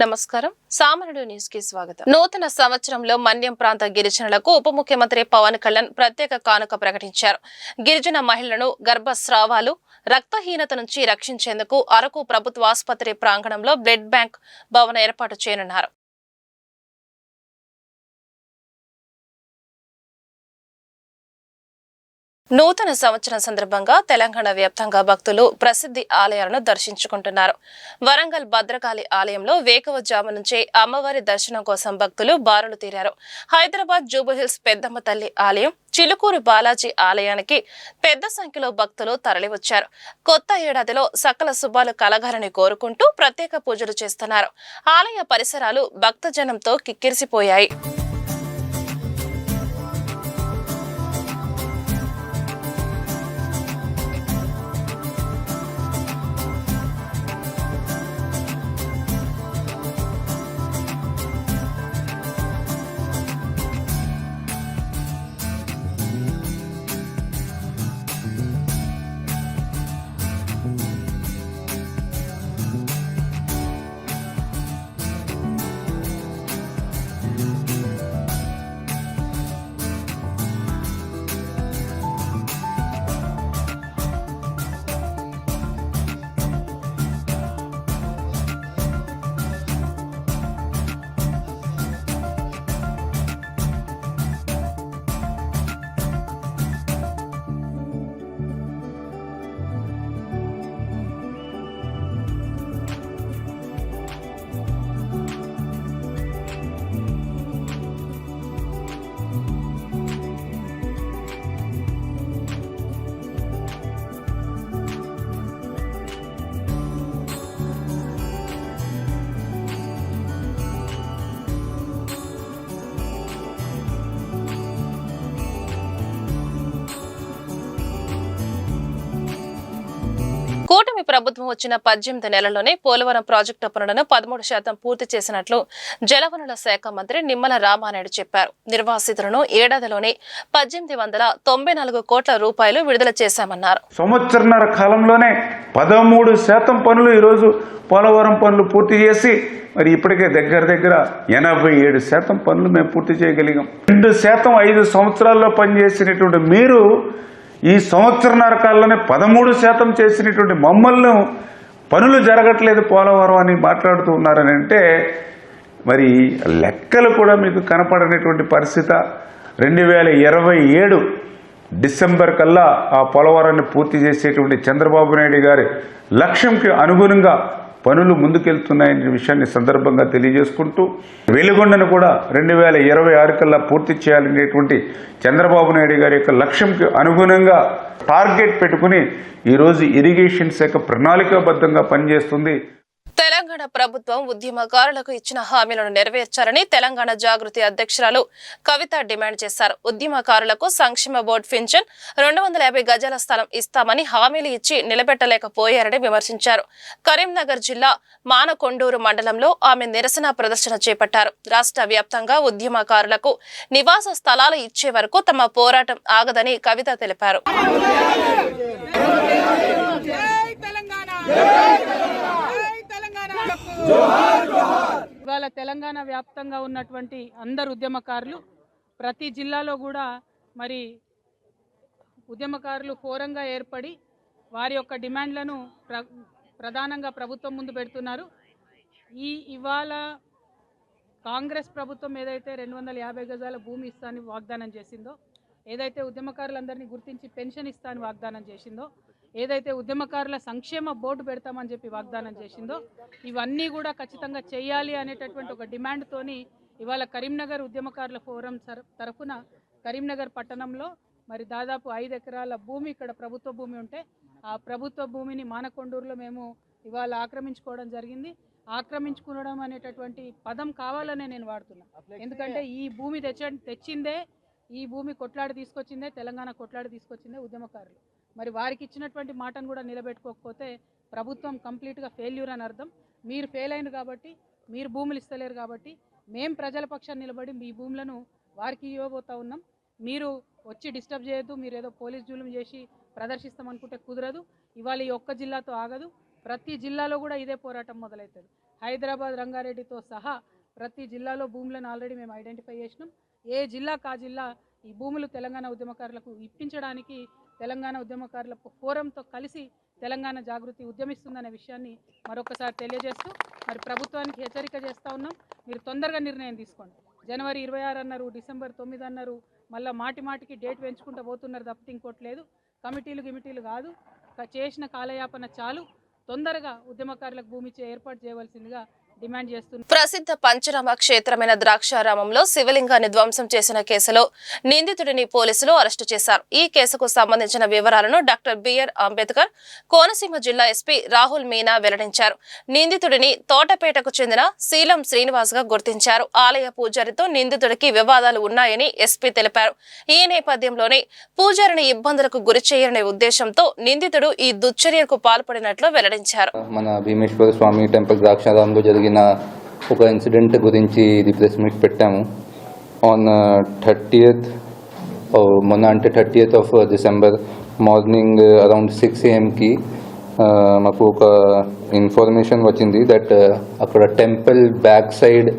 నమస్కారం. సామాన్యుడు న్యూస్ కి స్వాగతం. నూతన సంవత్సరంలో మన్యం ప్రాంత గిరిజనులకు ఉప ముఖ్యమంత్రి పవన్ కళ్యాణ్ ప్రత్యేక కానుక ప్రకటించారు. గిరిజన మహిళలను గర్భస్రావాలు, రక్తహీనత నుంచి రక్షించేందుకు అరకు ప్రభుత్వ ఆసుపత్రి ప్రాంగణంలో బ్లడ్ బ్యాంక్ భవన ఏర్పాటు చేయనున్నారు. నూతన సంవత్సరం సందర్భంగా తెలంగాణ వ్యాప్తంగా భక్తులు ప్రసిద్ధి ఆలయాలను దర్శించుకుంటున్నారు. వరంగల్ భద్రకాళి ఆలయంలో వేకువజాము నుంచే అమ్మవారి దర్శనం కోసం భక్తులు బారులు తీరారు. హైదరాబాద్ జూబుహిల్స్ పెద్దమ్మ తల్లి ఆలయం, చిలుకూరు బాలాజీ ఆలయానికి పెద్ద సంఖ్యలో భక్తులు తరలివచ్చారు. కొత్త ఏడాదిలో సకల శుభాలు కలగాలని కోరుకుంటూ ప్రత్యేక పూజలు చేస్తున్నారు. ఆలయ పరిసరాలు భక్తజనంతో కిక్కిరిసిపోయాయి. కూటమి ప్రభుత్వం వచ్చిన 18 నెలల్లోనే పోలవరం ప్రాజెక్టు పనులను 13% పూర్తి చేసినట్లు జలవనరుల శాఖ మంత్రి నిమ్మల రామానాయుడు చెప్పారు. నిర్వాసితులను ఏడాదిలోనే 1894 కోట్ల రూపాయలు విడుదల చేశామన్నారు. సంవత్సరన్నర కాలంలోనే 13% పనులు ఈరోజు పోలవరం పనులు పూర్తి చేసి మరి ఇప్పటికే దగ్గర 87% పనులు మేము పూర్తి చేయగలిగాం. 2% 5 సంవత్సరాల్లో పనిచేసినటువంటి మీరు ఈ సంవత్సరన్నర కాలంలోనే 13% చేసినటువంటి మమ్మల్ని పనులు జరగట్లేదు పోలవరం అని మాట్లాడుతూ ఉన్నారని అంటే మరి లెక్కలు కూడా మీకు కనపడనటువంటి పరిస్థితి. 2027 డిసెంబర్ కల్లా ఆ పోలవరాన్ని పూర్తి చేసేటువంటి చంద్రబాబు నాయుడు గారి లక్ష్యంకి అనుగుణంగా పనులు ముందుకెళ్తున్నాయనే విషయాన్ని సందర్భంగా తెలియజేసుకుంటూ వెలుగొండను కూడా 2026 కల్లా పూర్తి చేయాలనేటువంటి చంద్రబాబు నాయుడు గారి యొక్క లక్ష్యంకి అనుగుణంగా టార్గెట్ పెట్టుకుని ఈరోజు ఇరిగేషన్ శాఖ ప్రణాళికాబద్ధంగా పనిచేస్తుంది. తెలంగాణ ప్రభుత్వం ఉద్యమకారులకు ఇచ్చిన హామీలను నెరవేర్చాలని తెలంగాణ జాగృతి అధ్యక్షురాలు కవిత డిమాండ్ చేశారు. ఉద్యమకారులకు సంక్షేమ బోర్డు పింఛన్ 250 గజాల స్థలం ఇస్తామని హామీలు ఇచ్చి నిలబెట్టలేకపోయారని విమర్శించారు. కరీంనగర్ జిల్లా మానకొండూరు మండలంలో ఆమె నిరసన ప్రదర్శన చేపట్టారు. రాష్ట్ర వ్యాప్తంగా ఉద్యమకారులకు నివాస స్థలాలు ఇచ్చే వరకు తమ పోరాటం ఆగదని కవిత తెలిపారు. ఇవాళ తెలంగాణ వ్యాప్తంగా ఉన్నటువంటి అందరు ఉద్యమకారులు ప్రతి జిల్లాలో కూడా మరి ఉద్యమకారులు ఫోరంగా ఏర్పడి వారి యొక్క డిమాండ్లను ప్రధానంగా ప్రభుత్వం ముందు పెడుతున్నారు. ఇవాళ కాంగ్రెస్ ప్రభుత్వం ఏదైతే 250 గజాల భూమి ఇస్తానని వాగ్దానం చేసిందో, ఏదైతే ఉద్యమకారులందరినీ గుర్తించి పెన్షన్ ఇస్తానని వాగ్దానం చేసిందో, ఏదైతే ఉద్యమకారుల సంక్షేమ బోర్డు పెడతామని చెప్పి వాగ్దానం చేసిందో ఇవన్నీ కూడా ఖచ్చితంగా చేయాలి అనేటటువంటి ఒక డిమాండ్తోని ఇవాళ కరీంనగర్ ఉద్యమకారుల ఫోరం తరఫున కరీంనగర్ పట్టణంలో మరి దాదాపు 5 ఎకరాల భూమి ఇక్కడ ప్రభుత్వ భూమి ఉంటే ఆ ప్రభుత్వ భూమిని మానకొండూరులో మేము ఇవాళ ఆక్రమించుకోవడం జరిగింది. ఆక్రమించుకోవడం అనేటటువంటి పదం కావాలనే నేను వాడుతున్నా. ఎందుకంటే ఈ భూమి తెచ్చిందే, ఈ భూమి కొట్లాడి తీసుకొచ్చిందే, తెలంగాణ కొట్లాడి తీసుకొచ్చిందే ఉద్యమకారులు. మరి వారికి ఇచ్చినటువంటి మాటను కూడా నిలబెట్టుకోకపోతే ప్రభుత్వం కంప్లీట్గా ఫెయిల్యూర్ అని అర్థం. మీరు ఫెయిల్ అయిన కాబట్టి, మీరు భూములు ఇస్తలేరు కాబట్టి మేము ప్రజల పక్షాన్ని నిలబడి మీ భూములను వారికి ఇవ్వబోతా ఉన్నాం. మీరు వచ్చి డిస్టర్బ్ చేయొద్దు. మీరు ఏదో పోలీస్ జూలుం చేసి ప్రదర్శిస్తామనుకుంటే కుదరదు. ఇవాళ ఈ ఒక్క జిల్లాతో ఆగదు, ప్రతి జిల్లాలో కూడా ఇదే పోరాటం మొదలవుతుంది. హైదరాబాద్ రంగారెడ్డితో సహా ప్రతి జిల్లాలో భూములను ఆల్రెడీ మేము ఐడెంటిఫై చేసినాం. ఏ జిల్లా కా జిల్లా ఈ భూములు తెలంగాణ ఉద్యమకారులకు ఇప్పించడానికి తెలంగాణ ఉద్యమకారుల ఫోరంతో కలిసి తెలంగాణ జాగృతి ఉద్యమిస్తుందనే విషయాన్ని మరొకసారి తెలియజేస్తూ మరి ప్రభుత్వానికి హెచ్చరిక చేస్తూ ఉన్నాం. మీరు తొందరగా నిర్ణయం తీసుకోండి. జనవరి 26 అన్నారు, డిసెంబర్ 9 అన్నారు, మళ్ళీ మాటికి డేట్ పెంచుకుంటూ పోతున్నారు తప్పితే ఇంకోటి లేదు. కమిటీలు కాదు, చేసిన కాలయాపన చాలు. తొందరగా ఉద్యమకారులకు భూమి ఏర్పాటు చేయవలసిందిగా డిమాండ్ చేస్తున్నారు. ప్రసిద్ధ పంచనామ క్షేత్రమైన ద్రాక్షారామంలో శివలింగాన్ని ధ్వంసం చేసిన కేసులో నిందితుడిని పోలీసులు అరెస్టు చేశారు. ఈ కేసుకు సంబంధించిన వివరాలను డాక్టర్ బిఆర్ అంబేద్కర్ కోనసీమ జిల్లా ఎస్పీ రాహుల్ మీనా వెల్లడించారు. నిందితుడిని తోటపేటకు చెందిన శీలం శ్రీనివాస్ గా గుర్తించారు. ఆలయ పూజారితో నిందితుడికి వివాదాలు ఉన్నాయని ఎస్పీ తెలిపారు. ఈ నేపథ్యంలోనే పూజారిని ఇబ్బందులకు గురి చేయని ఉద్దేశంతో నిందితుడు ఈ దుశ్చర్యకు పాల్పడినట్లు వెల్లడించారు. మన భీమేశ్వర స్వామి టెంపుల్ ద్రాక్షారామంలో జరిగిన ఒక ఇన్సిడెంట్ గురించి ఇది ప్రెస్ మీట్ పెట్టాము. ఆన్ 30th మొన్న అంటే 30th of December morning around 6 AM మాకు ఒక ఇన్ఫర్మేషన్ వచ్చింది దట్ అక్కడ టెంపుల్ బ్యాక్ సైడ్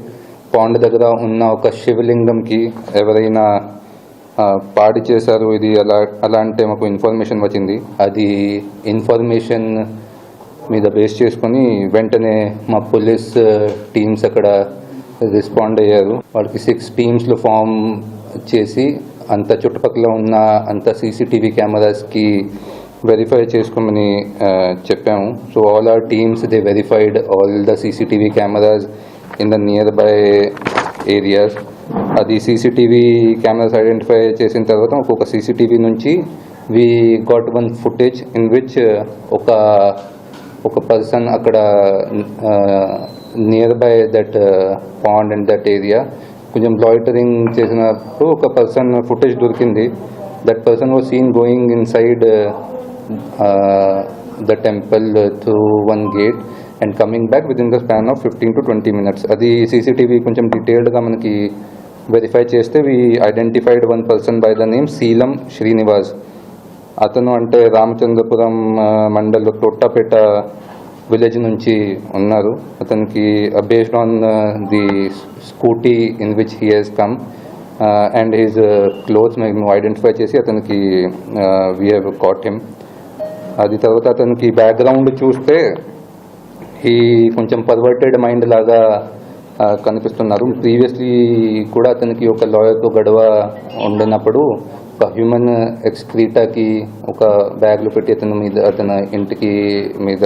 పాండ్ దగ్గర ఉన్న ఒక శివలింగంకి ఎవరైనా పాడి చేశారు ఇది అలా అంటే మాకు ఇన్ఫర్మేషన్ వచ్చింది. అది ఇన్ఫర్మేషన్ మీద బేస్ చేసుకొని వెంటనే మా పోలీస్ టీమ్స్ అక్కడ రెస్పాండ్ అయ్యారు. వాళ్ళకి 6 టీమ్స్లో ఫామ్ చేసి అంత చుట్టుపక్కల ఉన్న అంత CCTV కెమెరాస్కి వెరిఫై చేసుకోమని చెప్పాము. So all our teams they verified all the CCTV cameras in the nearby areas. అది CCTV కెమెరాస్ ఐడెంటిఫై చేసిన తర్వాత ఒక్కొక్క CCTV నుంచి we got one footage in which ఒక పర్సన్ అక్కడ near by that pond and that area కొంచెం loitering చేసినప్పుడు ఒక పర్సన్ ఫుటేజ్ దొరికింది. That person was seen going inside the temple through one gate and coming back with in the span of 15 to 20 minutes. అది CCTV కొంచెం డీటెయిల్డ్గా మనకి verify చేస్తే we identified one person by the name Sheelam Srinivas. అతను అంటే Ramachandrapuram mandal Thottapeta village నుంచి ఉన్నారు. అతనికి based on the scooty in which he has come and his clothes మేము ఐడెంటిఫై చేసి అతనికి వీ హ్యావ్ కాట్ హిమ్. అది తర్వాత అతనికి బ్యాక్గ్రౌండ్ చూస్తే ఈ కొంచెం పర్వర్టెడ్ మైండ్ లాగా కనిపిస్తున్నారు. ప్రీవియస్లీ కూడా అతనికి ఒక లాయర్తో గొడవ ఉండినప్పుడు ఒక హ్యూమన్ ఎక్స్క్రీటాకి ఒక బ్యాగ్లో పెట్టి అతని ఇంటికి మీద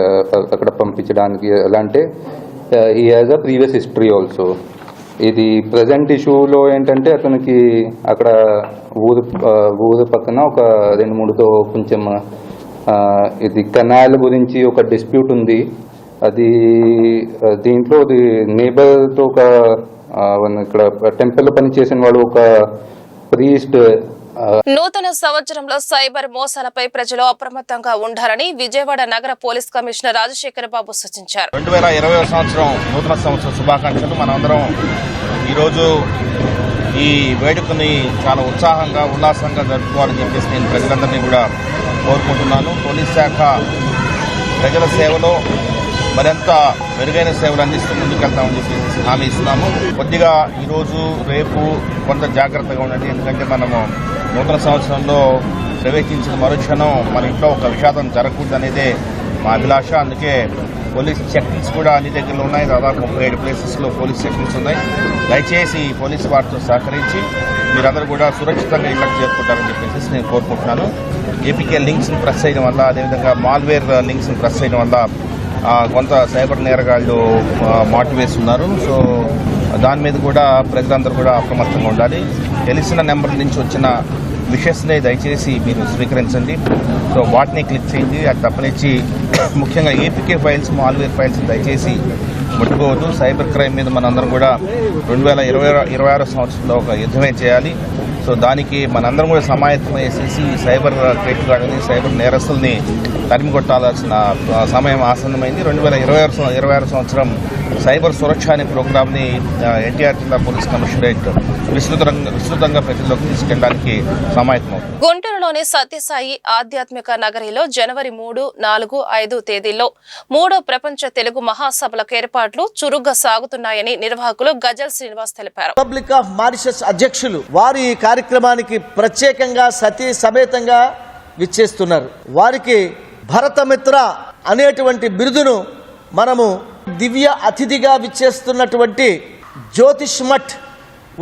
అక్కడ పంపించడానికి ఎలా అంటే he has a previous history also. ఇది ప్రజెంట్ ఇష్యూలో ఏంటంటే అతనికి అక్కడ ఊరు పక్కన ఒక 2-3తో కొంచెం ఇది కెనాల్ గురించి ఒక డిస్ప్యూట్ ఉంది. అది దీంట్లో అది నేబర్తో ఒక ఇక్కడ టెంపుల్లో పనిచేసిన వాడు ఒక ప్రీస్ట్. నూతన సంవత్సరంలో సైబర్ మోసాలపై ప్రజలు అప్రమత్తంగా ఉండాలని విజయవాడ నగర పోలీస్ కమిషనర్ రాజశేఖర బాబు సూచించారు. 2020వ సంవత్సరం నూతన సంవత్సర శుభాకాంక్షలు. మనందరం ఈరోజు ఈ వేడుకని చాలా ఉత్సాహంగా ఉల్లాసంగా జరుపుకోవాలని చెప్పేసి నేను ప్రజలందరినీ కూడా కోరుకుంటున్నాను. పోలీస్ శాఖ ప్రజల సేవలో మరింత మెరుగైన సేవలు అందిస్తూ ముందుకెళ్తామని చెప్పి హామీ ఇస్తున్నాము. కొద్దిగా ఈరోజు రేపు కొంత జాగ్రత్తగా ఉండండి. ఎందుకంటే మనము నూతన సంవత్సరంలో ప్రవేశించిన మరుక్షణం మన ఇంట్లో ఒక విషాదం జరగకూడదు అనేదే మా అభిలాష. అందుకే పోలీస్ చెకింగ్స్ కూడా అన్ని దగ్గరలో ఉన్నాయి. దాదాపు 37 ప్లేసెస్లో పోలీస్ చెకింగ్స్ ఉన్నాయి. దయచేసి పోలీసు వారితో సహకరించి మీరందరూ కూడా సురక్షితంగా ఇళ్ళకి చేరుకుంటారని చెప్పేసి నేను కోరుకుంటున్నాను. ఏపీకే లింక్స్ని ప్రెస్ చేయడం వల్ల, అదేవిధంగా మాల్వేర్ లింక్స్ని ప్రెస్ చేయడం వల్ల కొంత సైబర్ నేరగాళ్లు మాటివేస్తున్నారు. సో దాని మీద కూడా ప్రజలందరూ కూడా అప్రమత్తంగా ఉండాలి. తెలిసిన నెంబర్ నుంచి వచ్చిన విషెస్ని దయచేసి మీరు స్వీకరించండి. సో వాటిని క్లిక్ చేయండి. అది తప్పనిచ్చి ముఖ్యంగా ఏపీకే ఫైల్స్, మాల్వేర్ ఫైల్స్ దయచేసి ముట్టుకోవద్దు. సైబర్ క్రైమ్ మీద మనందరం కూడా 2026 సంవత్సరంలో ఒక యుద్ధమే చేయాలి. సో దానికి మనందరం కూడా సమాయత్తం వేసేసి సైబర్ క్రైమ్ గార్డ్ని, సైబర్ నేరస్తుల్ని తరిమి కొట్టాల్సిన సమయం ఆసన్నమైంది. 2026 సంవత్సరం సైబర్ సురక్ష అనే ప్రోగ్రామ్ని ఎన్టీఆర్ జిల్లా పోలీస్ కమిషనరేట్ విస్తృతంగా ప్రజల్లోకి తీసుకెళ్ళడానికి సమాయత్తమవుతుంది. గుంటూరులోని సత్యసాయి ఆధ్యాత్మిక నగరిలో జనవరి 3, 4, 5 తేదీల్లో 3వ ప్రపంచ తెలుగు మహాసభలకు ఏర్పాట్లు చురుగ్గా సాగుతున్నాయని నిర్వాహకులు గజల్ శ్రీనివాస్ తెలిపారు. రిపబ్లిక్ ఆఫ్ మారిషస్ అధ్యక్షులు వారు ఈ కార్యక్రమానికి ప్రత్యేకంగా సతీ సమేతంగా విచ్చేస్తున్నారు. వారికి భరతమిత్ర అనేటువంటి బిరుదును మనము దివ్య అతిథిగా విచ్చేస్తున్నటువంటి జ్యోతిష్ మఠ్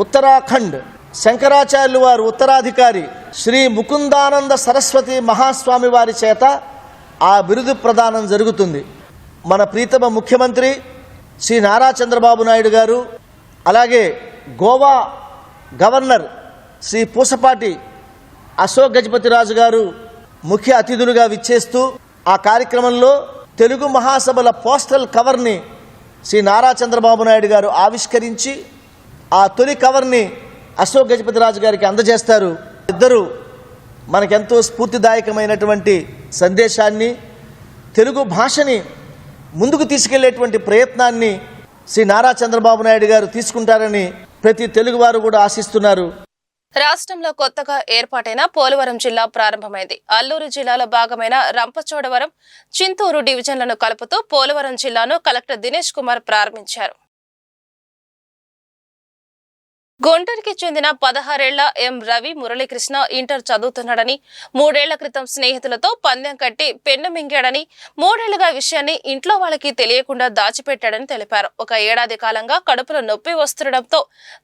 ఉత్తరాఖండ్ శంకరాచార్యులు వారు ఉత్తరాధికారి శ్రీ ముకుందానంద సరస్వతి మహాస్వామి వారి చేత ఆ బిరుదు ప్రదానం జరుగుతుంది. మన ప్రీతమ ముఖ్యమంత్రి శ్రీ నారా చంద్రబాబు నాయుడు గారు, అలాగే గోవా గవర్నర్ శ్రీ పూసపాటి అశోక్ గజపతిరాజు గారు ముఖ్య అతిథులుగా విచ్చేస్తూ ఆ కార్యక్రమంలో తెలుగు మహాసభల పోస్టల్ కవర్ని శ్రీ నారా చంద్రబాబు నాయుడు గారు ఆవిష్కరించి ఆ తొలి కవర్ని అశోక్ గజపతిరాజు గారికి అందజేస్తారు. ఇద్దరు మనకెంతో స్ఫూర్తిదాయకమైనటువంటి సందేశాన్ని, తెలుగు భాషని ముందుకు తీసుకెళ్లేటువంటి ప్రయత్నాన్ని శ్రీ నారా చంద్రబాబు నాయుడు గారు తీసుకుంటారని ప్రతి తెలుగువారు కూడా ఆశిస్తున్నారు. రాష్ట్రంలో కొత్తగా ఏర్పాటైన పోలవరం జిల్లా ప్రారంభమైంది. అల్లూరు జిల్లాలో భాగమైన రంపచోడవరం, చింతూరు డివిజన్లను కలుపుతూ పోలవరం జిల్లాను కలెక్టర్ దినేష్ కుమార్ ప్రారంభించారు. గుంటూరుకి చెందిన 16 ఏళ్ల ఎం రవి మురళీకృష్ణ ఇంటర్ చదువుతున్నాడని, 3 ఏళ్ల క్రితం స్నేహితులతో పందెం కట్టి పెన్ను మింగాడని, 3 ఏళ్లుగా విషయాన్ని ఇంట్లో వాళ్ళకి తెలియకుండా దాచిపెట్టాడని తెలిపారు. 1 ఏడాది కాలంగా కడుపులో నొప్పి వస్తుండటంతో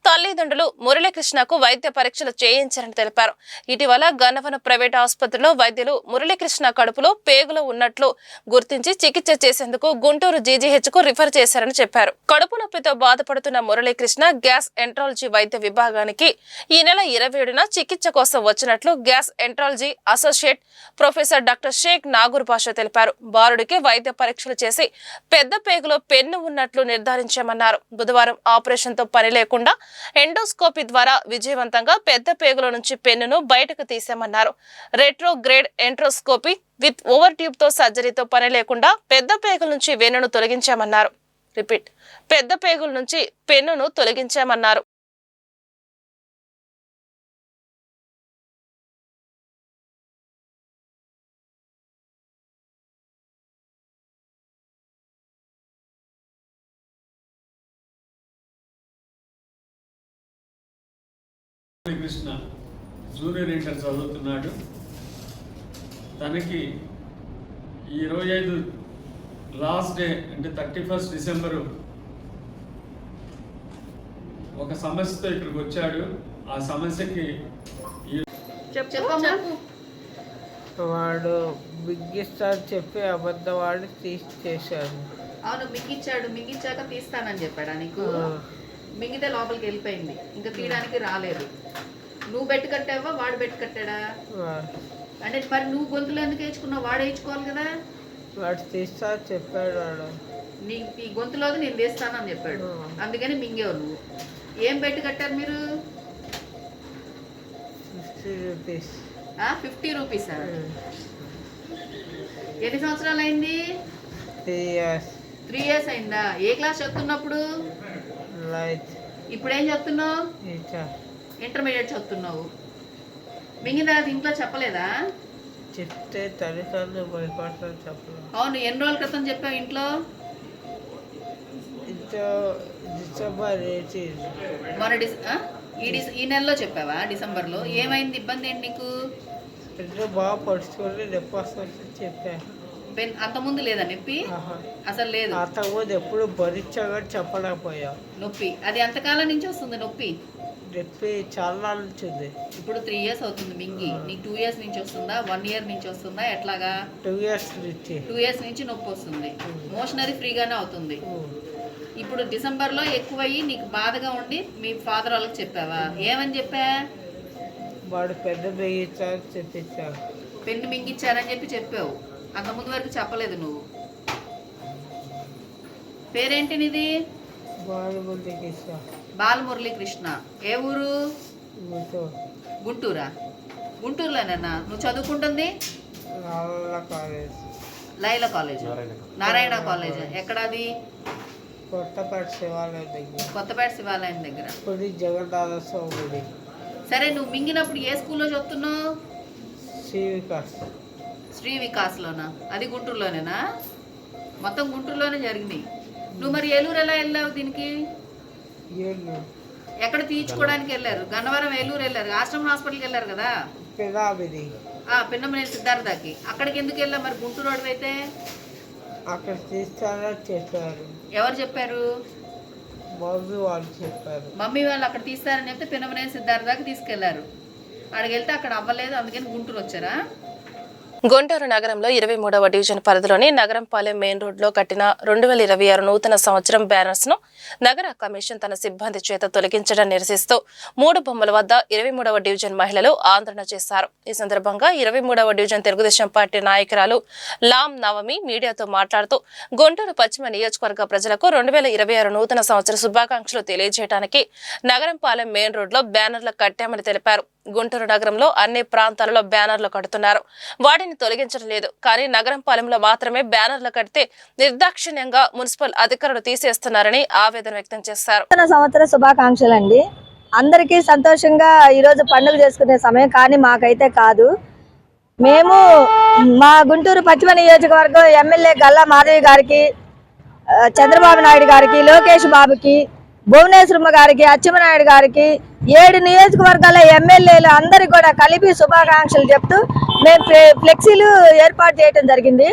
తల్లిదండ్రులు మురళీకృష్ణకు వైద్య పరీక్షలు చేయించారని తెలిపారు. ఇటీవల గన్నవరం ప్రైవేట్ ఆసుపత్రిలో వైద్యులు మురళీకృష్ణ కడుపులో పేగులు ఉన్నట్లు గుర్తించి చికిత్స చేసేందుకు గుంటూరు జీజీహెచ్కు రిఫర్ చేశారని చెప్పారు. కడుపు నొప్పితో బాధపడుతున్న మురళీకృష్ణ గ్యాస్ ఎంట్రాలజీ వైద్య విభాగానికి ఈ నెల 27న చికిత్స కోసం వచ్చినట్లు gastroenterology associate professor doctor Sheikh Nagur Pasha తెలిపారు. బాలుడికి వైద్య పరీక్షలు చేసి పెద్ద పేగులో పెన్ను ఉన్నట్లు నిర్ధారించామన్నారు. బుధవారం ఆపరేషన్ తో పని లేకుండా ఎండోస్కోపీ ద్వారా విజయవంతంగా పెద్ద పేగుల నుంచి పెన్నును బయటకు తీశామన్నారు. Retrograde enteroscopy with over tube తో సర్జరీతో పని లేకుండా పెద్ద పేగుల నుంచి వెన్నును తొలగించామన్నారు. పెద్ద పేగుల నుంచి పెన్నును తొలగించామన్నారు. కృష్ణ జూనియర్ ఇంటర్ చదువుతున్నాడు. తనకి 25 లాస్ట్ డే అంటే 31 డిసెంబరు ఒక సమస్యతో ఇక్కడికి వచ్చాడు. ఆ సమస్యకి వాడు బిగ్గిస్తాడు చెప్పి అబద్ధం వాడు చేశాడు. అవును, మింగిచ్చాక తీస్తానని చెప్పాడా నీకు? మింగితే లోపలికి వెళ్ళిపోయింది, ఇంకా తీయడానికి రాలేదు. నువ్వు బెట్టు కట్టావా వాడు బెట్టు కట్టాడా? అంటే మరి నువ్వు గొంతులో ఎందుకు వేయించుకున్నావు? వాడు వేయించుకోవాలి కదా. వాడు తీస్తా చెప్పాడు. వాడు ఈ గొంతులోది నేను తీస్తానని చెప్పాడు, అందుకని మింగేవు నువ్వు. ఏం బెట్టు కట్టారు మీరు? 50 రూపీస్. 50 రూపీసా? ఎన్ని సంవత్సరాలు అయింది? 3 years. 3 years అయిందా? ఏ క్లాస్ చదువుతున్నప్పుడు? ఇప్పుడు ఏం చదువుతున్నావు? ఇంటర్మీడియట్ చదువుతున్నావు. మింగిన తర్వాత ఇంట్లో చెప్పలేదా? చెప్తే తల్లిదండ్రులు భయపడతారు చెప్పలేదు. అవును, ఎన్ని రోజుల క్రితం చెప్పావు ఇంట్లో? డిసెంబర్ 18. మన ఈ నెలలో చెప్పావా? డిసెంబర్లో. ఏమైంది? ఇబ్బంది ఏంటి నీకు? బాగా పడుచుకొని నొప్పి వస్తుంది చెప్పాను. అంతకుముందు లేదా నొప్పి? అసలు లేదు. అంతకుముందు ఎప్పుడు భరించాగా చెప్పలేకపోయా నొప్పి. అది ఎంతకాలం నుంచి వస్తుంది నొప్పి? నొప్పి చాలా నుంచి ఉంది. ఇప్పుడు 3 years అవుతుంది మింగి. నీకు 2 years నుంచి వస్తుందా? 1 year నుంచి వస్తుందా? ఎట్లాగా? 2 years నుంచి. 2 years నుంచి నొప్పి వస్తుంది. మోషనరీ ఫ్రీగానే అవుతుంది. ఇప్పుడు డిసెంబర్లో ఎక్కువయ్యి నీకు బాధగా ఉండి మీ ఫాదర్ వాళ్ళకి చెప్పావా? ఏమని చెప్పా? వాడు పెద్ద మింగించారు చెప్పించారు. పెన్ను మింగిచ్చారని చెప్పావు. అంతకుముందు వరకు చెప్పలేదు నువ్వు. పేరేంటి నీది? బాలమురళీకృష్ణ. ఏ ఊరు? గుంటూరా? గుంటూరులోనేనా నువ్వు చదువుకుంటుంది? నల్ల college Laila college, Narayana college ఎక్కడది? కొత్తపేట శివాలయం దగ్గర. కొత్తపేట శివాలయం దగ్గర. గుడి జగన్నాథ స్వామి గుడి. సరే, నువ్వు మింగినప్పుడు ఏ స్కూల్లో చదువుతున్నావు? శ్రీ వికాస్. శ్రీ వికాస్లోనా? అది గుంటూరులోనేనా? మొత్తం గుంటూరులోనే జరిగినాయి. నువ్వు మరి ఏలూరు ఎలా వెళ్ళావు దీనికి? ఎక్కడ తీర్చుకోవడానికి వెళ్ళారు? గన్నవరం ఏలూరు వెళ్ళారు, ఆశ్రమ హాస్పిటల్కి వెళ్ళారు కదా? పిన్నమనేని సిద్ధార్థకి. అక్కడికి ఎందుకు వెళ్ళావు మరి గుంటూరు వాడు అయితే? అక్కడ తీస్తారా చేశారు. ఎవరు చెప్పారు? మమ్మీ వాళ్ళు చెప్పారు. మమ్మీ వాళ్ళు అక్కడ తీస్తారని చెప్తే పిన్నమనేని సిద్ధార్థకి తీసుకెళ్లారు. అక్కడికి వెళ్తే అక్కడ అవ్వలేదు, అందుకని గుంటూరు వచ్చారా? గుంటూరు నగరంలో 23వ డివిజన్ పరిధిలోని నగరంపాలెం మెయిన్ రోడ్లో కట్టిన 2026 నూతన సంవత్సరం బ్యానర్స్ ను నగర కమిషన్ తన సిబ్బంది చేత తొలగించడం నిరసిస్తూ 3 బొమ్మల వద్ద 23వ డివిజన్ మహిళలు ఆందోళన చేశారు. ఈ సందర్భంగా 23వ డివిజన్ తెలుగుదేశం పార్టీ నాయకురాలు లాం నవమి మీడియాతో మాట్లాడుతూ గుంటూరు పశ్చిమ నియోజకవర్గ ప్రజలకు 2026 నూతన సంవత్సర శుభాకాంక్షలు తెలియజేయడానికి నగరంపాలెం మెయిన్ రోడ్లో బ్యానర్లు కట్టామని తెలిపారు. గుంటూరు నగరంలో అన్ని ప్రాంతాలలో బ్యానర్లు కడుతున్నారు, వాటిని తొలగించడం లేదు. కానీ నగరంపాలెంలో మాత్రమే బ్యానర్లు కడితే నిర్దాక్షిణ్యంగా మున్సిపల్ అధికారులు తీసేస్తున్నారని ఆవేదన వ్యక్తం చేశారు. సంవత్సర శుభాకాంక్షలు అండి. అందరికీ సంతోషంగా ఈరోజు పండుగ చేసుకునే సమయం, కానీ మాకైతే కాదు. మేము మా గుంటూరు పశ్చిమ నియోజకవర్గం ఎమ్మెల్యే గల్లా మాధవి గారికి, చంద్రబాబు నాయుడు గారికి, లోకేష్ బాబుకి, భువనేశ్వరమ్మ గారికి, అచ్చెన్నాయుడు గారికి, 7 నియోజకవర్గాల ఎమ్మెల్యేలు అందరికి కూడా కలిపి శుభాకాంక్షలు చెప్తూ మేము ఫ్లెక్సీలు ఏర్పాటు చేయడం జరిగింది.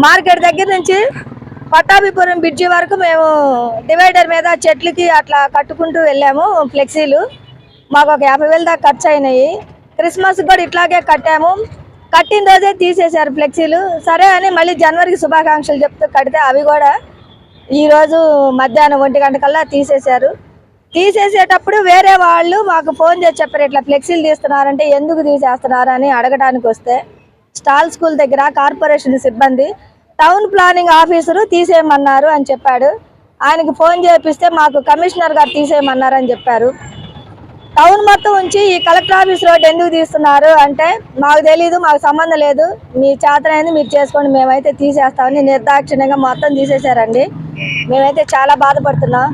మార్కెట్ దగ్గర నుంచి పట్టాభిపురం బ్రిడ్జి వరకు మేము డివైడర్ మీద చెట్లకి అట్లా కట్టుకుంటూ వెళ్ళాము ఫ్లెక్సీలు. మాకు ఒక 50,000 దాకా ఖర్చు అయినాయి. క్రిస్మస్ కూడా ఇట్లాగే కట్టాము. కట్టిన రోజే తీసేశారు ఫ్లెక్సీలు. సరే అని మళ్ళీ జనవరికి శుభాకాంక్షలు చెప్తూ కడితే అవి కూడా ఈరోజు మధ్యాహ్నం 1 గంట కల్లా తీసేశారు. తీసేసేటప్పుడు వేరే వాళ్ళు మాకు ఫోన్ చేసి చెప్పారు, ఇట్లా ఫ్లెక్సీలు తీస్తున్నారంటే ఎందుకు తీసేస్తున్నారు అని అడగడానికి వస్తే స్టాల్ స్కూల్ దగ్గర కార్పొరేషన్ సిబ్బంది టౌన్ ప్లానింగ్ ఆఫీసరు తీసేయమన్నారు అని చెప్పాడు. ఆయనకి ఫోన్ చేపిస్తే మాకు కమిషనర్ గారు తీసేయమన్నారు అని చెప్పారు. టౌన్ మొత్తం ఉంచి ఈ కలెక్టర్ ఆఫీస్ రోడ్ ఎందుకు తీస్తున్నారు అంటే మాకు తెలీదు, మాకు సంబంధం లేదు, మీ చేతనైంది మీరు చేసుకోండి, మేమైతే తీసేస్తామని నిర్దాక్షిణ్యంగా మొత్తం తీసేశారండి. మేమైతే చాలా బాధపడుతున్నాం.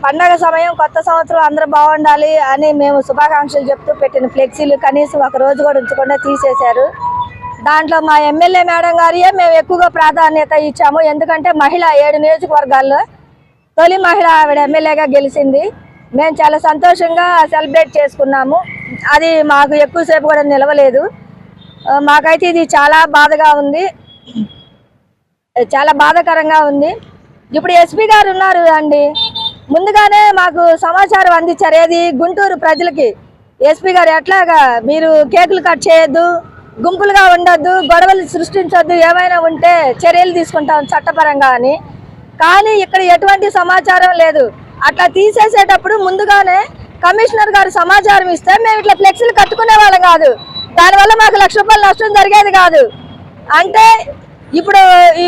పండగ సమయం, కొత్త సంవత్సరం అందరూ బాగుండాలి అని మేము శుభాకాంక్షలు చెప్తూ పెట్టిన ఫ్లెక్సీలు కనీసం ఒక రోజు కూడా ఉంచకుండా తీసేశారు. దాంట్లో మా ఎమ్మెల్యే మేడం గారియే మేము ఎక్కువగా ప్రాధాన్యత ఇచ్చాము. ఎందుకంటే మహిళ 7 నియోజకవర్గాల్లో తొలి మహిళ ఆవిడ ఎమ్మెల్యేగా గెలిచింది. మేము చాలా సంతోషంగా సెలబ్రేట్ చేసుకున్నాము. అది మాకు ఎక్కువసేపు కూడా నిలవలేదు. మాకైతే ఇది చాలా బాధగా ఉంది, చాలా బాధాకరంగా ఉంది. ఇప్పుడు ఎస్పీ గారు ఉన్నారు అండి, ముందుగానే మాకు సమాచారం అందించారు. ఏది గుంటూరు ప్రజలకి ఎస్పీ గారు ఎట్లాగా మీరు కేకులు కట్ చేయొద్దు, గుంపులుగా ఉండొద్దు, గొడవలు సృష్టించొద్దు, ఏమైనా ఉంటే చర్యలు తీసుకుంటాం చట్టపరంగా అని. కానీ ఇక్కడ ఎటువంటి సమాచారం లేదు. అట్లా తీసేసేటప్పుడు ముందుగానే కమిషనర్ గారు సమాచారం ఇస్తే మేము ఇట్లా ఫ్లెక్సీలు కట్టుకునే వాళ్ళం కాదు. దానివల్ల మాకు ₹1,00,000 నష్టం జరిగేది కాదు. అంటే ఇప్పుడు ఈ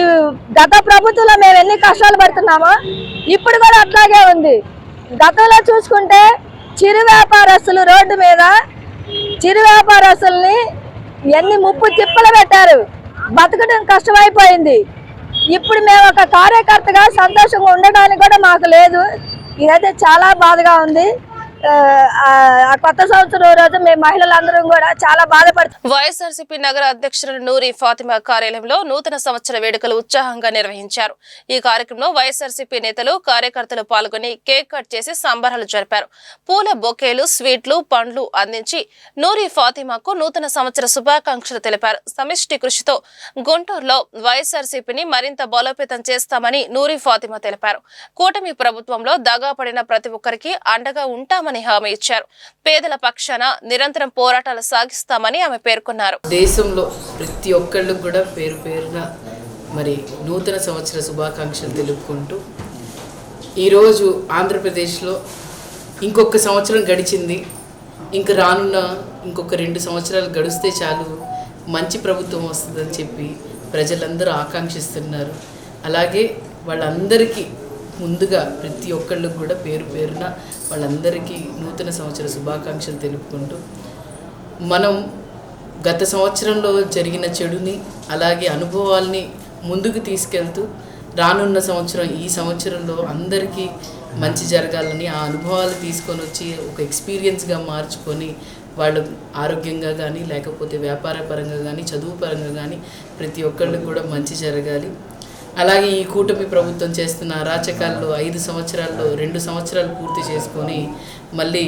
గత ప్రభుత్వంలో మేము ఎన్ని కష్టాలు పడుతున్నామో ఇప్పుడు కూడా అట్లాగే ఉంది. గతంలో చూసుకుంటే చిరు వ్యాపారస్తులు రోడ్డు మీద చిరు వ్యాపారస్తుల్ని ఎన్ని ముప్పు తిప్పలు పెట్టారు, బతకడం కష్టమైపోయింది. ఇప్పుడు మేము ఒక కార్యకర్తగా సంతోషంగా ఉండడానికి కూడా మాకు లేదు. ఇదైతే చాలా బాధగా ఉంది. ఆ కొత్త సంవత్సరం రోజు మేము మహిళలందరం కూడా చాలా బాధపడుతున్నాం. వైఎస్ఆర్సీపీ నగర అధ్యక్షులు నూరి ఫాతిమా కార్యాలయంలో నూతన సంవత్సర వేడుకలు ఉత్సాహంగా నిర్వహించారు. ఈ కార్యక్రమంలో వైఎస్ఆర్సీపీ నేతలు, కార్యకర్తలు పాల్గొని కేక్ కట్ చేసి సంబరాలు జరిపారు. పూల బొకేలు, స్వీట్లు, పండ్లు అందించి నూరి ఫాతిమాకు నూతన సంవత్సర శుభాకాంక్షలు తెలిపారు. సమిష్టి కృషితో గుంటూరులో వైఎస్ఆర్సీపీని మరింత బలోపేతం చేస్తామని నూరి ఫాతిమా తెలిపారు. కూటమి ప్రభుత్వంలో దగా పడిన ప్రతి ఒక్కరికి అండగా ఉంటామని హామీ ఇచ్చారు. పేదల పక్షాన నిరంతరం పోరాటాలు సాగిస్తామని ఆమె పేర్కొన్నారు. దేశంలో ప్రతి ఒక్కళ్ళు కూడా పేరు పేరున మరి నూతన సంవత్సర శుభాకాంక్షలు తెలుపుకుంటూ ఈరోజు ఆంధ్రప్రదేశ్లో ఇంకొక సంవత్సరం గడిచింది. ఇంక రానున్న ఇంకొక 2 సంవత్సరాలు గడిస్తే చాలు మంచి ప్రభుత్వం వస్తుందని చెప్పి ప్రజలందరూ ఆకాంక్షిస్తున్నారు. అలాగే వాళ్ళందరికీ ముందుగా ప్రతి ఒక్కళ్ళకు కూడా పేరు పేరున వాళ్ళందరికీ నూతన సంవత్సర శుభాకాంక్షలు తెలుపుకుంటూ మనం గత సంవత్సరంలో జరిగిన చెడుని అలాగే అనుభవాల్ని ముందుకు తీసుకెళ్తూ రానున్న సంవత్సరం ఈ సంవత్సరంలో అందరికీ మంచి జరగాలని ఆ అనుభవాలు తీసుకొని వచ్చి ఒక ఎక్స్పీరియన్స్గా మార్చుకొని వాళ్ళు ఆరోగ్యంగా కానీ లేకపోతే వ్యాపార పరంగా కానీ చదువు పరంగా కానీ ప్రతి ఒక్కళ్ళకి కూడా మంచి జరగాలి. అలాగే ఈ కూటమి ప్రభుత్వం చేస్తున్న అరాచకాల్లో 5 సంవత్సరాల్లో 2 సంవత్సరాలు పూర్తి చేసుకొని మళ్ళీ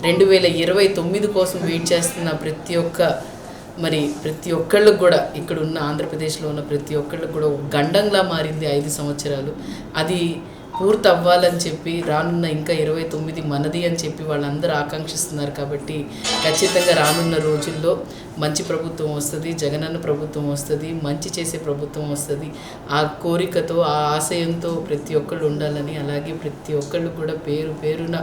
2029 కోసం వెయిట్ చేస్తున్న ప్రతి ఒక్కళ్ళకు కూడా ఇక్కడ ఉన్న ఆంధ్రప్రదేశ్లో ఉన్న ప్రతి ఒక్కళ్ళకు కూడా ఒక గండంలా మారింది 5 సంవత్సరాలు. అది పూర్తి అవ్వాలని చెప్పి రానున్న ఇంకా 29 మనది అని చెప్పి వాళ్ళందరూ ఆకాంక్షిస్తున్నారు. కాబట్టి ఖచ్చితంగా రానున్న రోజుల్లో మంచి ప్రభుత్వం వస్తుంది, జగనన్న ప్రభుత్వం వస్తుంది, మంచి చేసే ప్రభుత్వం వస్తుంది. ఆ కోరికతో ఆ ఆశయంతో ప్రతి ఒక్కళ్ళు ఉండాలని, అలాగే ప్రతి ఒక్కళ్ళు కూడా పేరున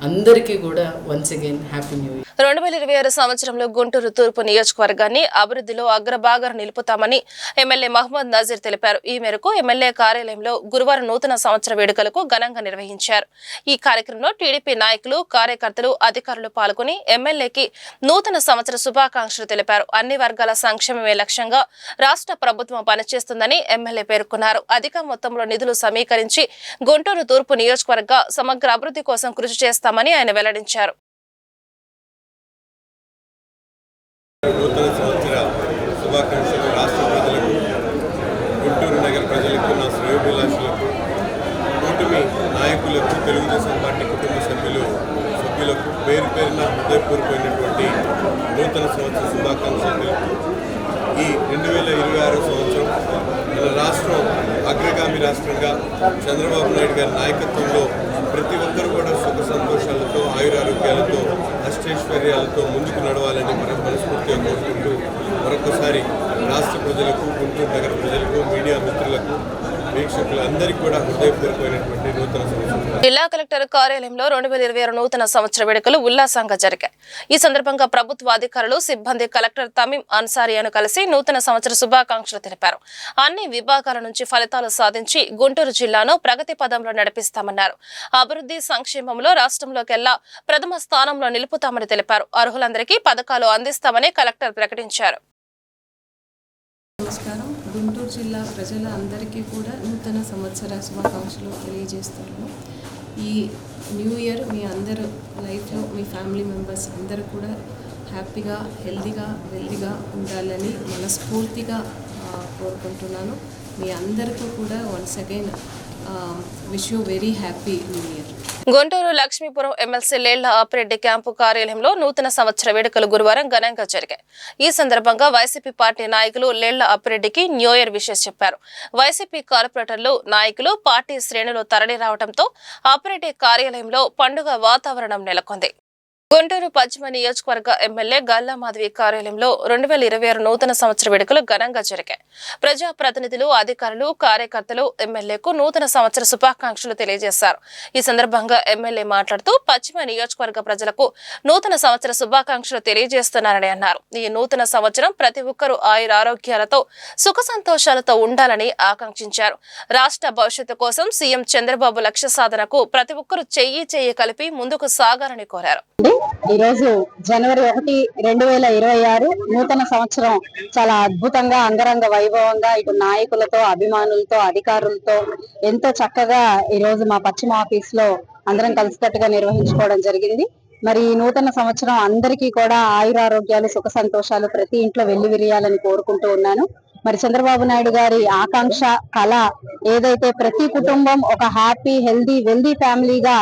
అందరికీ కూడా once again happy new year. 2026 సంవత్సరంలో గుంటూరు తూర్పు నియోజకవర్గాన్ని అభివృద్ధిలో అగ్రభాగాన నిలుపుతామని ఎమ్మెల్యే మహమ్మద్ నజీర్ తెలిపారు. ఈ మేరకు ఎమ్మెల్యే కార్యాలయంలో గురువారం నూతన సంవత్సర వేడుకలకు ఘనంగా నిర్వహించారు. ఈ కార్యక్రమంలో టీడీపీ నాయకులు, కార్యకర్తలు, అధికారులు పాల్గొని ఎమ్మెల్యేకి నూతన సంవత్సర శుభాకాంక్షలు తెలిపారు. అన్ని వర్గాల సంక్షేమమే లక్ష్యంగా రాష్ట్ర ప్రభుత్వం పనిచేస్తుందని ఎమ్మెల్యే పేర్కొన్నారు. అధిక మొత్తంలో నిధులు సమీకరించి గుంటూరు తూర్పు నియోజకవర్గ సమగ్ర అభివృద్ధి కోసం కృషి చేస్తామని ఆయన వెల్లడించారు. నూతన సంవత్సర శుభాకాంక్షలు రాష్ట్ర ప్రజలకు, గుంటూరు నగర ప్రజలకు, నా శ్రేయోభిలాషులకు, కూటమి నాయకులకు, తెలుగుదేశం పార్టీ కుటుంబ సభ్యులకు పేరున హృదయపూర్వకమైనటువంటి నూతన సంవత్సర శుభాకాంక్షలు తెలుపుతూ ఈ 2026 సంవత్సరం మన రాష్ట్రం అగ్రగామి రాష్ట్రంగా చంద్రబాబు నాయుడు గారి నాయకత్వంలో ప్రతి ఒక్కరు కూడా సుఖ సంతోషాలతో, ఆయురారోగ్యాలతో, అష్టైశ్వర్యాలతో ముందుకు నడవాలని మనస్ఫూర్తిగా కోరుకుంటూ మరొకసారి రాష్ట్ర ప్రజలకు, గుంటూరు నగర ప్రజలకు, మీడియా మిత్రులకు, వీక్షకులందరికీ కూడా హృదయపూర్వకమైనటువంటి నూతన సంవత్సరం. జిల్లా కలెక్టర్ కార్యాలయంలో 2026 నూతన సంవత్సర వేడుకలు ఉల్లాసంగా జరిగాయి. ఈ సందర్భంగా ప్రభుత్వ అధికారులు, సిబ్బంది కలెక్టర్ తమీం అన్సారియాను కలిసి నూతన సంవత్సర శుభాకాంక్షలు తెలిపారు. అన్ని విభాగాల నుంచి ఫలితాలు సాధించి గుంటూరు జిల్లాను ప్రగతి పదంలో నడిపిస్తామన్నారు. అభివృద్ధి, సంక్షేమంలో రాష్ట్రంలోకెల్లా ప్రథమ స్థానంలో నిలుపుతామని తెలిపారు. అర్హులందరికీ పథకాలు అందిస్తామని కలెక్టర్ ప్రకటించారు. నమస్కారం. గుంటూరు జిల్లా ప్రజల అందరికీ కూడా నూతన సంవత్సర శుభాకాంక్షలు తెలియజేస్తున్నాను. ఈ న్యూ ఇయర్ మీ అందరూ లైఫ్లో మీ ఫ్యామిలీ మెంబర్స్ అందరూ కూడా హ్యాపీగా, హెల్తీగా, వెల్తీగా ఉండాలని మనస్ఫూర్తిగా కోరుకుంటున్నాను. మీ అందరికీ కూడా once again wish you very happy new year. Guntur Lakshmipuram MLC Lella Appireddy camp కార్యాలయంలో నూతన సంవత్సర వేడుకలు గురువారం ఘనంగా జరిగాయి. ఈ సందర్భంగా వైసీపీ పార్టీ నాయకులు లేళ్ల ఆపిరెడ్డికి న్యూ ఇయర్ విషెస్ చెప్పారు. వైసీపీ కార్పొరేటర్లు, నాయకులు పార్టీ శ్రేణులు తరలి రావడంతో ఆపిరెడ్డి కార్యాలయంలో పండుగ వాతావరణం నెలకొంది. గుంటూరు పశ్చిమ నియోజకవర్గ ఎమ్మెల్యే గల్లా మాధవి కార్యాలయంలో 2026 నూతన సంవత్సర వేడుకలు ఘనంగా జరిగాయి. ప్రజా ప్రతినిధులు, అధికారులు, కార్యకర్తలు ఎమ్మెల్యేకు నూతన సంవత్సర శుభాకాంక్షలు తెలియజేశారు. ఈ సందర్భంగా ఎమ్మెల్యే మాట్లాడుతూ పశ్చిమ నియోజకవర్గ ప్రజలకు నూతన సంవత్సర శుభాకాంక్షలు తెలియజేస్తున్నారని అన్నారు. ఈ నూతన సంవత్సరం ప్రతి ఒక్కరూ ఆయురారోగ్యాలతో, సుఖ సంతోషాలతో ఉండాలని ఆకాంక్షించారు. రాష్ట్ర భవిష్యత్తు కోసం సీఎం చంద్రబాబు లక్ష్య సాధనకు ప్రతి ఒక్కరూ చెయ్యి కలిపి ముందుకు సాగాలని కోరారు. ఈరోజు జనవరి 1, 2026 నూతన సంవత్సరం చాలా అద్భుతంగా, అంగరంగ వైభవంగా ఇటు నాయకులతో, అభిమానులతో, అధికారులతో ఎంతో చక్కగా ఈరోజు మా పశ్చిమ ఆఫీస్ లో అందరం కలిసికట్టుగా నిర్వహించుకోవడం జరిగింది. మరి ఈ నూతన సంవత్సరం అందరికీ కూడా ఆయురారోగ్యాలు, సుఖ సంతోషాలు ప్రతి ఇంట్లో వెల్లివిరియాలని కోరుకుంటూ ఉన్నాను. మరి చంద్రబాబు నాయుడు గారి ఆకాంక్ష, కళ ఏదైతే ప్రతి కుటుంబం ఒక హ్యాపీ, హెల్దీ, వెల్దీ ఫ్యామిలీగా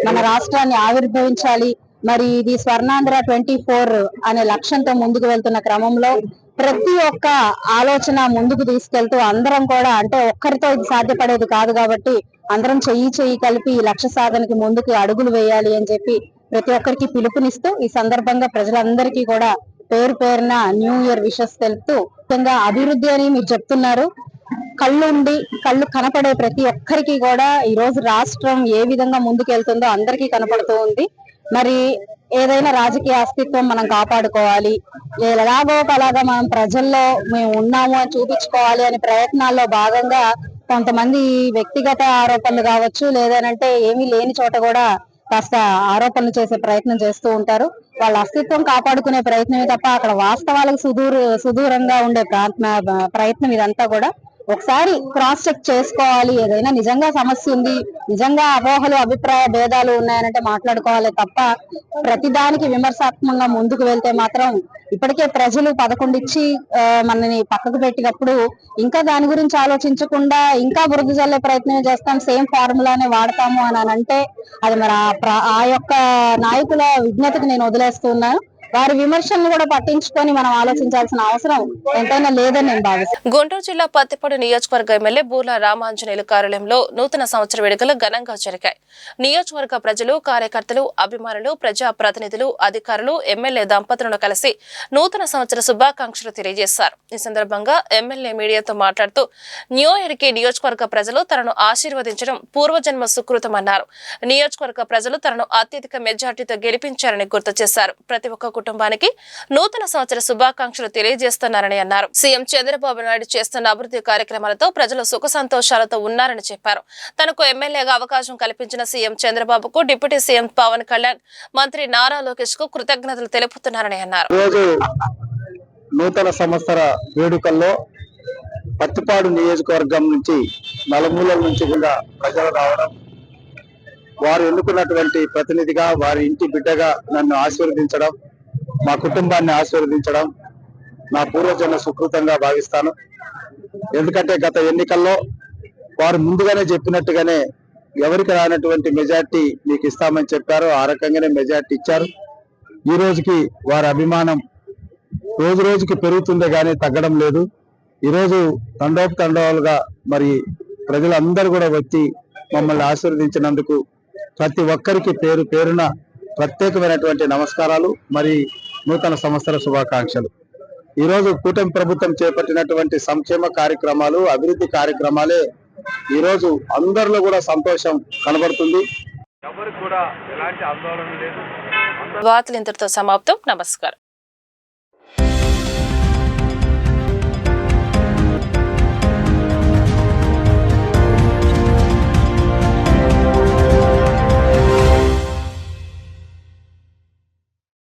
మన రాష్ట్రాన్ని ఆవిర్భవించాలి, మరి ఇది స్వర్ణాంధ్ర 24 అనే లక్ష్యంతో ముందుకు వెళ్తున్న క్రమంలో ప్రతి ఒక్క ఆలోచన ముందుకు తీసుకెళ్తూ అందరం కూడా, అంటే ఒక్కరితో ఇది సాధ్యపడేది కాదు కాబట్టి అందరం చెయ్యి కలిపి ఈ లక్ష్య సాధనకి ముందుకు అడుగులు వేయాలి అని చెప్పి ప్రతి ఒక్కరికి పిలుపునిస్తూ ఈ సందర్భంగా ప్రజలందరికీ కూడా పేరున న్యూ ఇయర్ విషెస్ తెలుపుతూ, ముఖ్యంగా అభివృద్ధి అని మీరు చెప్తున్నారు. కళ్ళు కనపడే ప్రతి ఒక్కరికి కూడా ఈ రోజు రాష్ట్రం ఏ విధంగా ముందుకెళ్తుందో అందరికీ కనపడుతూ ఉంది. మరి ఏదైనా రాజకీయ అస్తిత్వం మనం కాపాడుకోవాలి, ఎలాగో అలాగా మనం ప్రజల్లో మేము ఉన్నాము అని చూపించుకోవాలి అనే ప్రయత్నాల్లో భాగంగా కొంతమంది వ్యక్తిగత ఆరోపణలు కావచ్చు, లేదనంటే ఏమీ లేని చోట కూడా కాస్త ఆరోపణలు చేసే ప్రయత్నం చేస్తూ ఉంటారు. వాళ్ళ అస్తిత్వం కాపాడుకునే ప్రయత్నమే తప్ప అక్కడ వాస్తవాలకు సుదూరంగా ఉండే ప్రయత్నం ఇదంతా కూడా. ఒకసారి క్రాస్ చెక్ చేసుకోవాలి. ఏదైనా నిజంగా సమస్య ఉంది, నిజంగా అపోహలు అభిప్రాయ భేదాలు ఉన్నాయనంటే మాట్లాడుకోవాలి తప్ప ప్రతిదానికి విమర్శాత్మకంగా ముందుకు వెళ్తే మాత్రం ఇప్పటికే ప్రజలు 11 ఇచ్చి మనని పక్కకు పెట్టినప్పుడు ఇంకా దాని గురించి ఆలోచించకుండా ఇంకా బురద జల్లే ప్రయత్నం చేస్తాం, సేమ్ ఫార్ములానే వాడతాము అని అంటే అది మరి ఆ యొక్క నాయకుల విజ్ఞతకు నేను వదిలేస్తున్నాను. వారి విమర్శలను కూడా పట్టించుకొని మనం ఆలోచించాల్సిన అవసరం ఎంతైనా లేదని నేను భావిస్తాను. గుంటూరు జిల్లా పత్తిపాడు నియోజకవర్గ ఎమ్మెల్యే బూర్ల రామాంజనేయులు కార్యాలయంలో నూతన సంవత్సర వేడుకలు ఘనంగా జరిగాయి. నియోజకవర్గ ప్రజలు, కార్యకర్తలు, అభిమానులు, ప్రజా ప్రతినిధులు, అధికారులు ఎమ్మెల్యే దంపతులను కలిసి నూతన సంవత్సర శుభాకాంక్షలు తెలియజేశారు. ఈ సందర్భంగా ఎమ్మెల్యే మీడియాతో మాట్లాడుతూ న్యూ ఇయర్ కి నియోజకవర్గ ప్రజలు తనను ఆశీర్వదించడం పూర్వజన్మ సుకృతమన్నారు. నియోజకవర్గ ప్రజలు తనను అత్యధిక మెజార్టీతో గెలిపించారని గుర్తు చేశారు. ప్రతి ఒక్క కుటుంబానికి నూతన సంవత్సర శుభాకాంక్షలు తెలియజేస్తున్నారని అన్నారు. సీఎం చంద్రబాబు నాయుడు చేస్తున్న అభివృద్ధి కార్యక్రమాలతో ప్రజలు సుఖ సంతోషాలతో ఉన్నారని చెప్పారు. తనకు ఎమ్మెల్యేగా అవకాశం కల్పించిన సీఎం చంద్రబాబుకు డిప్యూటీ సీఎం పవన్ కళ్యాణ్, మంత్రి నారా లోకేష్ కు కృతజ్ఞతలు తెలుపుతున్నారని అన్నారు. నూతన సంవత్సర వేడుకల్లో పత్తిపాడు నియోజకవర్గం నుంచి నలుమూలల నుంచి కూడా ప్రజలు రావడం, వారు ఎన్నుకున్నటువంటి ప్రతినిధిగా వారి ఇంటి బిడ్డగా నన్ను ఆశీర్వదించడం, మా కుటుంబాన్ని ఆశీర్వదించడం నా పూర్వజన్మ సుకృతంగా భావిస్తాను. ఎందుకంటే గత ఎన్నికల్లో వారు ముందుగానే చెప్పినట్టుగానే ఎవరికి రానటువంటి మెజార్టీ మీకు ఇస్తామని చెప్పారు. ఆ రకంగానే మెజార్టీ ఇచ్చారు. ఈ రోజుకి వారి అభిమానం రోజు రోజుకి పెరుగుతుందే కానీ తగ్గడం లేదు. ఈరోజు తండోపతండాలుగా మరి ప్రజలందరూ కూడా వచ్చి మమ్మల్ని ఆశీర్వదించినందుకు ప్రతి ఒక్కరికి పేరు పేరున ప్రత్యేకమైనటువంటి నమస్కారాలు, మరి నూతన సంవత్సర శుభాకాంక్షలు. ఈరోజు కూటమి ప్రభుత్వం చేపట్టినటువంటి సంక్షేమ కార్యక్రమాలు, అభివృద్ధి కార్యక్రమాలే ఈరోజు అందరిలో కూడా సంతోషం కనబడుతుంది. ఎవరికి కూడా ఎలాంటి ఆందోళన లేదు. వార్తలు ఇంతటితో సమాప్తం. నమస్కారం.